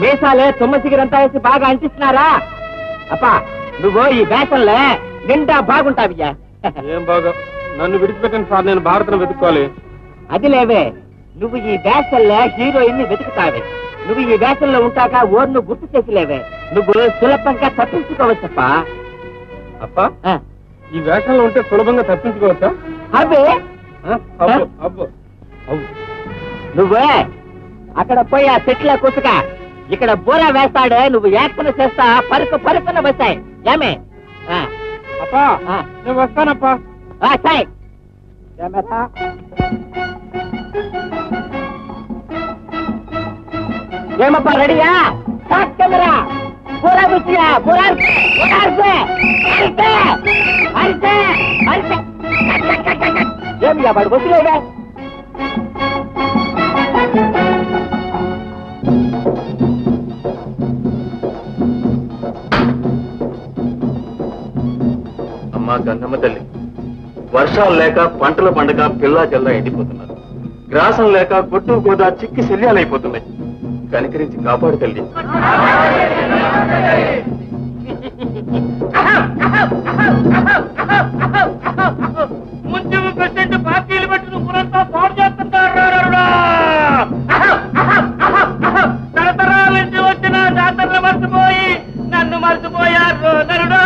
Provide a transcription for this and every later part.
మీసాలే తుమ్మసిగిరంతా వేసి బాగా అంటిస్తున్నారా? అప్పా నువ్వు ఈ వేషంలో నిండా బాగుంటావియ్యా. ఏం బాగా? నన్ను విడిచిపెట్టిన సార్, నేను భారతను వెతుక్కోవాలి. అది లేవే, నువ్వు ఈ వేషంలో హీరోయిన్ ని వెతుకుతావే. నువ్వు ఈ వేషంలో ఉంటాక ఓర్ను గుర్తు చేసిలేవే. నువ్వు సులభంగా తప్పించుకోవచ్చప్పా. అప్పా ఈ వేషంలో ఉంటే సులభంగా తప్పించుకోవచ్చా? అబ్బే నువ్వే అక్కడ పోయి ఆ చెట్ల కూసుక ఇక్కడ బూర వేస్తాడే, నువ్వు యాక్షన్ చేస్తా పరుకున వస్తాయి. ఏమే అప్పా నేను వస్తానప్పా. ఏమప్పా రెడీయా? కెమెరా బూరా కూర్చుయా, బూరా ఏమియా వాడు వస్తులేదా? అమ్మా గంగమ్మ తల్లి, వర్షాలు లేక పంటల పండగ పిల్లా జల్లా ఎండిపోతున్నారు. గ్రాసం లేక గొట్టు గోదా చిక్కి శల్యాలైపోతున్నాయి. కనికరించి కాపాడు తల్లి. ముందు ప్రెసిడెంట్ పార్టీలు పెట్టుకుని ఊరంతా పాడు చేస్తుంటారు. తరతరాల నుంచి వచ్చిన జాతరలు మర్చిపోయి నన్ను మర్చిపోయారు నరుడు.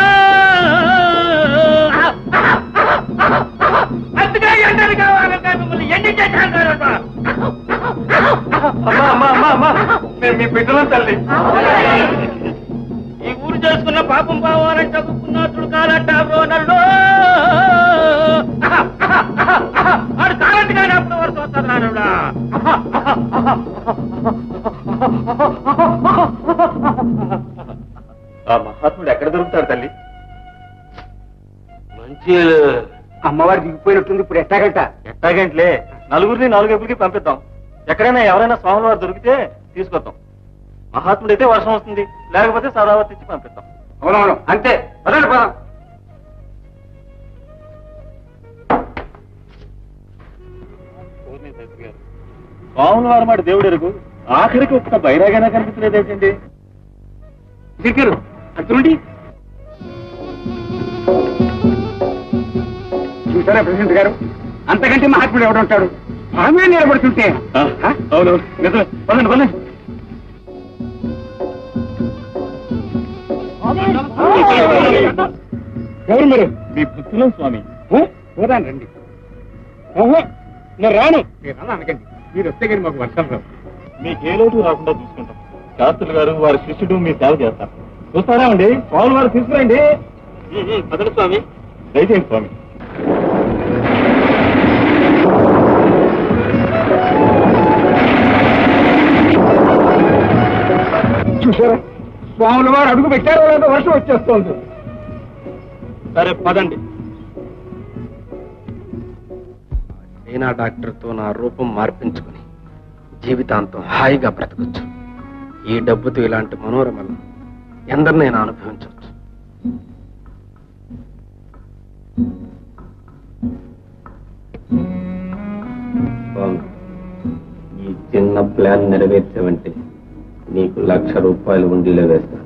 అందుకే ఎండలు కావాలి, మిమ్మల్ని ఎండి చేశాను. మేము మీ బిడ్డలం తల్లి. ఈ ఊరు చేసుకున్న పాపం పోవాలని చదువుకున్నట్లు కాలంటారు నరుడు. వాడు కాలంటగానే అప్పుడు వరకు వస్తారు నానుడా. ఆ మహాత్ముడు ఎక్కడ దొరుకుతాడు తల్లి? మంచి అమ్మవారు దిగిపోయినట్టుంది. ఇప్పుడు ఎట్టాగంటలే, నలుగురిని నాలుగైపులకి పంపిద్దాం. ఎక్కడైనా ఎవరైనా స్వాముల వారు దొరికితే తీసుకొద్దాం. మహాత్ముడైతే వర్షం వస్తుంది, లేకపోతే సదావతి ఇచ్చి పంపిద్దాం. అవునవును అంతే. పదండి పదం. స్వాముల వారు మాట దేవుడు ఎరుగు, ఆఖరికి ఒక్క బైరాగైనా కనిపించలేదేంటండి? దగ్గర అట్లుండి చూసారా ప్రెసిడెంట్ గారు, అంతకంటే మహాత్ముడు ఎవడుంటాడు? ఆమె నిలబడుతుంటే. అవును నిజమే. పదండి పదండి. ఎవరు మీరు? మీ పుత్రులం స్వామి. పోదాను రండి. నేను రాను. మీరు రాను అనకండి. మీరు వస్తే కానీ మాకు వర్షం రావు. మీకు ఏ లోటు రాకుండా చూసుకుంటాం. శాస్త్రులు గారు వారి శిష్యుడు మీ సేవ చేస్తారు. చూస్తారా అండి? స్వామి వారు తీసుకురండి. పదండి స్వామి. దయచేయండి స్వామి. చూసారా, స్వాముల వారు అడుగు పెట్టారో లేదో వర్షం వచ్చేస్తోంది. సరే పదండి. నేనా డాక్టర్తో నా రూపం మార్పించుకుని జీవితాంతం హాయిగా బ్రతకొచ్చు. ఈ డబ్బుతో ఇలాంటి మనోరమలు ఎందరినైనా అనుభవించవచ్చు. ఈ చిన్న ప్లాన్ నెరవేర్చావంటే నీకు 1,00,000 రూపాయలు ఉండిలో వేస్తా.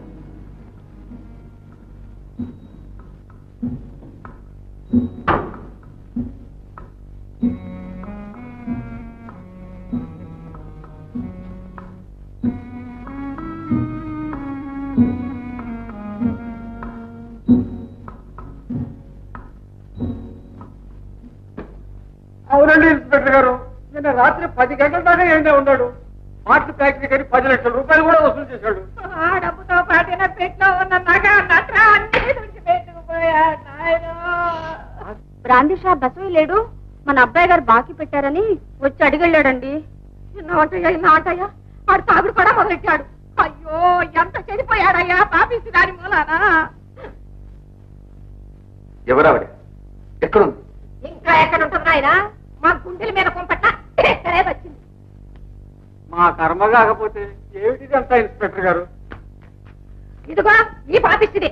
అవునండి ఇన్స్పెక్టర్ గారు, నిన్న రాత్రి 10 గంటల దాకా ఏంటో ఉన్నాడు. మార్ట్ ఫ్యాక్టరీ కానీ 10 లక్షల రూపాయలు కూడా వసూలు చేశాడు. ఆ డబ్బుతో పాటిన పెట్లో ఉన్న నగ నట్ర అన్ని పెట్టుకుపోయాడు. బ్రాందీ షాప్ బసవి లేడు, మన అబ్బాయి గారు బాకీ పెట్టారని వచ్చి అడిగెళ్ళాడండి. ఇన్నాటయ్యా వాడు తాగుడు కూడా మొదలెట్టాడు. అయ్యో ఎంత చెడిపోయాడయ్యా పాపిసి దాని మూలానా. ఎవరావిడ? ఎక్కడుంది? ఇంకా ఎక్కడుంటుంది ఆయన? మా గుండెల మీద కొంపట్ల వచ్చింది. మా కర్మ కాకపోతే ఏమిటిదంతా ఇన్స్పెక్టర్ గారు? ఇదిగో ఈ పాపిస్తుంది.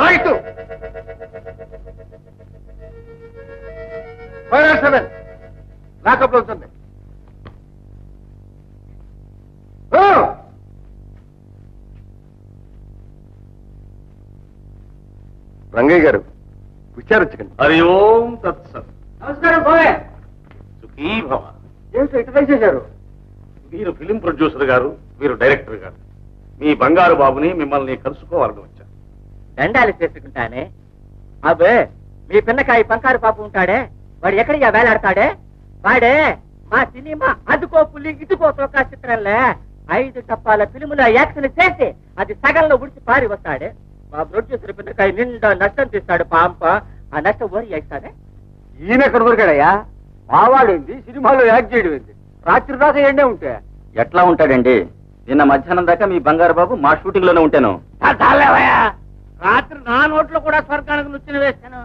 రైట్ 507 లాకప్ అవుతుంది. రంగయ్య గారు విచారించకండి. హరి ఓం తత్సత్. నమస్కారం బాయ్. సుఖీ భవ. ఏమిటి ఇటు వేసేశారు? వీరు ఫిలిం ప్రొడ్యూసర్ గారు, వీరు డైరెక్టర్ గారు. మీ బంగారు బాబుని మిమ్మల్ని కలుసుకోవాలని వచ్చాను. దండాలు చేసుకుంటానే. అబ్బే, మీ పిన్నకాయ పంకారు పాప ఉంటాడే, వాడు ఎక్కడికి వేలాడతాడే? వాడే మా సినిమా అదుకో పులి ఇటుకో తోకా చిత్రంలో 5 టప్పాల ఫిలిములో యాక్షన్ చేసి అది సగంలో ఉడిచి పారి వస్తాడే. మా ప్రొడ్యూసర్ పిన్నకాయ నిండా నష్టం తీస్తాడు. పాంప ఆ నష్టం ఓరి వేస్తాడే. ఈయన ఎక్కడ దొరికాడయ్యా? మావాడేంది సినిమాలో యాక్ట్ చేయడం ఏంది? రాత్రి దాకా ఎండే ఉంటే ఎట్లా ఉంటాడండి? నిన్న మధ్యాహ్నం దాకా మీ బంగారు బాబు మా షూటింగ్ లోనే ఉంటాను. రాత్రి నా నోట్లో కూడా స్వర్గానికి నొచ్చిన వేస్తాను.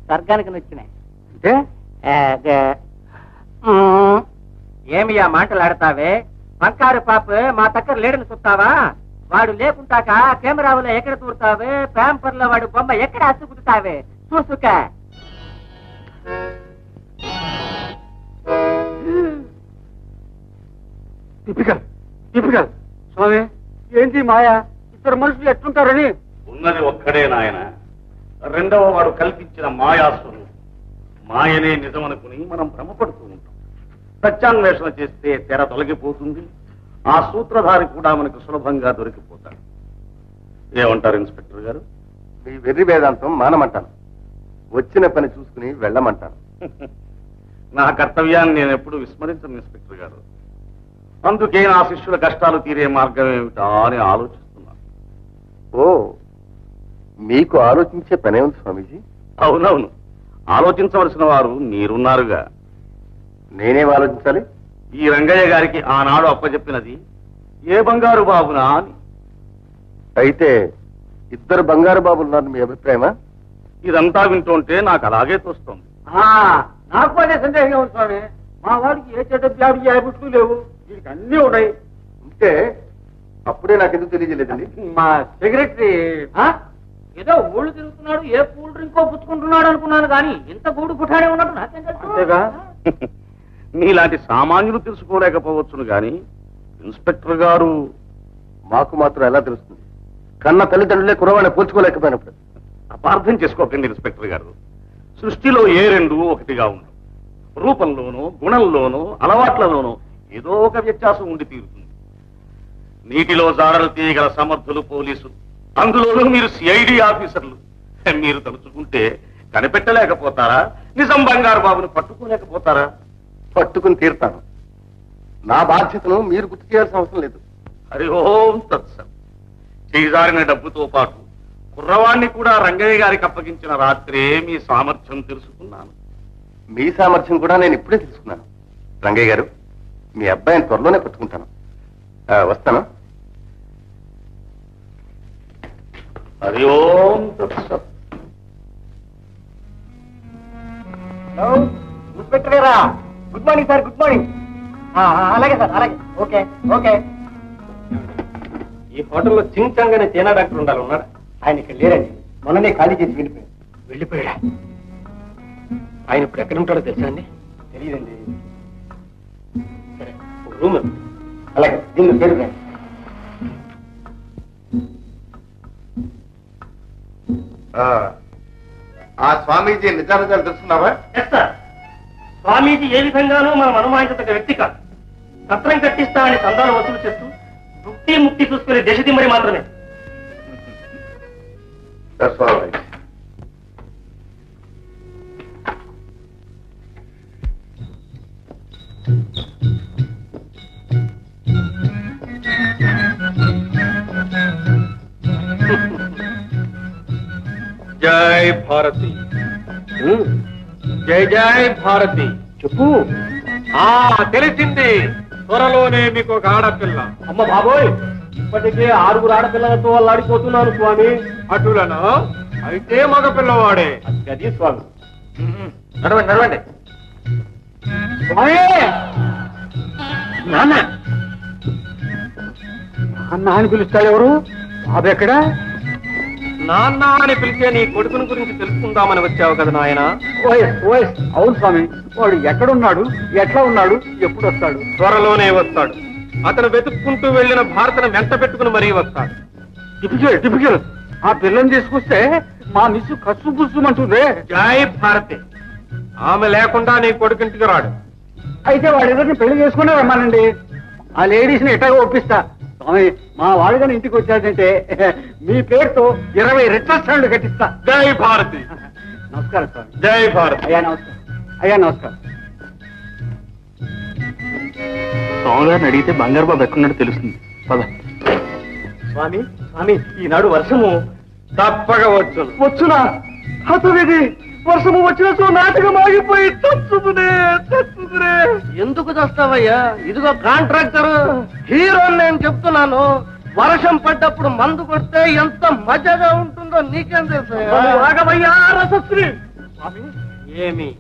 స్వర్గానికి నొచ్చినాయి అంటే ఏమి ఆ మాటలాడతావే? బంకారు పాప మా దగ్గర లేడని చూస్తావా? వాడు లేకుంటాక కెమెరాలో ఎక్కడ చూడతావే? పేపర్లో వాడు బొమ్మ ఎక్కడ అసుకుతావే? చూసుక టిపికల్ టిపికల్. స్వామి ఏంటి మాయా? ఇద్దరు మనుషులు ఎట్లుంటారని? ఉన్నది ఒక్కడే నాయన. రెండవ వాడు కల్పించిన మాయాస్వరూపం. మాయనే నిజమనుకుని మనం భ్రమపడుతూ ఉంటాం. సత్యాన్వేషణ చేస్తే తెర తొలగిపోతుంది. ఆ సూత్రధారి కూడా మనకు సులభంగా దొరికిపోతాడు. ఏమంటారు ఇన్స్పెక్టర్ గారు? మీ వెర్రి వేదాంతం మానమంటాను. వచ్చిన పని చూసుకుని వెళ్ళమంటాను. నా కర్తవ్యాన్ని నేను ఎప్పుడు విస్మరించను ఇన్స్పెక్టర్ గారు. అందుకే నా శిష్యుల కష్టాలు తీరే మార్గం ఏమిటా అని ఆలోచిస్తున్నాను. ఓ, మీకు ఆలోచించే పనే ఉంది స్వామీజీ. అవునవును, ఆలోచించవలసిన వారు మీరున్నారుగా. నేనేం ఆలోచించాలి? ఈ రంగయ్య గారికి ఆనాడు అప్పచెప్పినది ఏ బంగారు బాబునా అని. అయితే ఇద్దరు బంగారు బాబులు ఉన్నారు మీ అభిప్రాయమా? ఇదంతా వింటుంటే నాకు అలాగే తోస్తోంది. నాకు అదే సందేహంగా ఉంది స్వామి. మా వాడికి ఏ చెడ్డ వ్యాధి హ్యాబిట్లు లేవు, వీడికి అన్నీ ఉన్నాయి. ఉంటే అప్పుడే నాకెందుకు తెలియజేయలేదండి? మా సెక్రటరీ ఏదో ఊళ్ళు తిరుగుతున్నాడు, ఏ కూల్ డ్రింకో పుచ్చుకుంటున్నాడు అనుకున్నాను కానీ ఇంత గూడు గుఠాడే ఉన్నట్టు నాకేం అంతేగా? తెలుసు? మీలాంటి సామాన్యులు తెలుసుకోలేకపోవచ్చును గాని ఇన్స్పెక్టర్ గారు మాకు మాత్రం ఎలా తెలుస్తుంది? కన్న తల్లిదండ్రులే కురవాణి పోల్చుకోలేకపోయినప్పుడు. అపార్థం చేసుకోకండి ఇన్స్పెక్టర్ గారు. సృష్టిలో ఏ రెండు ఒకటిగా ఉండవు. రూపంలోనూ గుణంలోనూ అలవాట్లలోనూ ఏదో ఒక వ్యత్యాసం ఉండి తీరుతుంది. నీటిలో జాడలు తీయగల సమర్థులు పోలీసులు, అందులోనూ మీరు సిఐడి ఆఫీసర్లు. మీరు తలుచుకుంటే కనిపెట్టలేకపోతారా? నిజం బంగారు బాబును పట్టుకోలేకపోతారా? పట్టుకుని తీరుతాను. నా బాధ్యతను మీరు గుర్తు చేయాల్సిన అవసరం లేదు. హరి ఓం తత్సత్. చేజారిన డబ్బుతో పాటు కుర్రవాణ్ణి కూడా రంగయ్య గారికి అప్పగించిన రాత్రే మీ సామర్థ్యం తెలుసుకున్నాను. మీ సామర్థ్యం కూడా నేను ఇప్పుడే తెలుసుకున్నాను. రంగయ్య గారు, మీ అబ్బాయిని త్వరలోనే పట్టుకుంటాను. వస్తాను. హరి ఓం తత్సత్. ఇన్స్పెక్టర్ గారా, good morning sir. Good morning. అలాగే సార్, అలాగే. Okay okay. ఈ హోటల్లో చింగ్ అనే చైనా డాక్టర్ ఉండాలి. ఉన్నాడా? ఆయన ఇక్కడ లేరండి, మొన్ననే ఖాళీ చేసి వెళ్ళిపోయాడు. వెళ్ళిపోయాడా? ఆయన ఇప్పుడు ఎక్కడ ఉంటాడో తెలుసా అండి? తెలియదండి. సరే, ఒక రూమ్ ఉంది. అలాగే, దీన్ని పేరు ఆ స్వామీజీ నిజానిజాలు తెలుసుకున్నావా? స్వామీజీ ఏ విధంగానూ మనం అనుమానించదగ్గ వ్యక్తి కాదు. సత్రం కట్టిస్తామని చందాలు వసూలు చేస్తూ ముక్తి ముక్తి చూసుకునే దేశదిమ్మడి మాత్రమే. That's all right. జై భారతి. జై జై భారతి. చెప్పు. తెలిసింది. త్వరలోనే మీకు ఒక ఆడపిల్ల. అమ్మ బాబోయ్, ఇప్పటికే 6 ఆడపిల్లలతో అల్లాడిపోతున్నాను స్వామి. అటులనా? అయితే మగ పిల్లవాడే. అది స్వామి. నడవండి నడవండి. స్వామి, నాన్న అన్న అని పిలుస్తాడు ఎవరు? బాబు ఎక్కడా? నాన్న అని పిలిచే నీ కొడుకుని గురించి తెలుసుకుందామని వచ్చావు కదా నాయన. OS OS. అవును స్వామి. వాడు ఎక్కడున్నాడు, ఎట్లా ఉన్నాడు, ఎప్పుడు వస్తాడు? త్వరలోనే వస్తాడు. అతను వెతుక్కుంటూ వెళ్లిన భారతను వెంట పెట్టుకుని మరీ వస్తాడు. Typical typical. ఆ పిల్లని తీసుకొస్తే మా మిస్సు కసు పుసుమంటుందే. జై భారతి. ఆమె లేకుండా నీ కొడుకింటికి రాడు. అయితే వాళ్ళిద్దరిని పెళ్లి చేసుకునే రమ్మానండి. ఆ లేడీస్ ని ఎట్టగా ఒప్పిస్తా. స్వామి, మా వాళ్ళు కానీ ఇంటికి వచ్చాడంటే మీ పేరుతో 20 రిటర్న్స్ కట్టిస్తా. జై భారతి. నమస్కారం స్వామి. జై భారతి. అయ్యా నమస్కారం. అయ్యా నమస్కారం. స్వామి గారిని అడిగితే బంగారు బాబు ఎక్కడున్నాడో తెలుస్తుంది. పద. స్వామి స్వామి, ఈనాడు వర్షము తప్పగా వచ్చు. వచ్చునా హతవిధి వర్షము వచ్చినచో నాటకం ఆగిపోయి చచ్చుకునే. ఎందుకు చేస్తావయ్యా? ఇదిగో కాంట్రాక్టర్ హీరో నేను చెప్తున్నాను. వర్షం పడ్డప్పుడు మందు కొడితే ఎంత మజాగా ఉంటుందో నీకేం తెలుసు? రాఘవయ్యా రసశ్రీ. ఏమి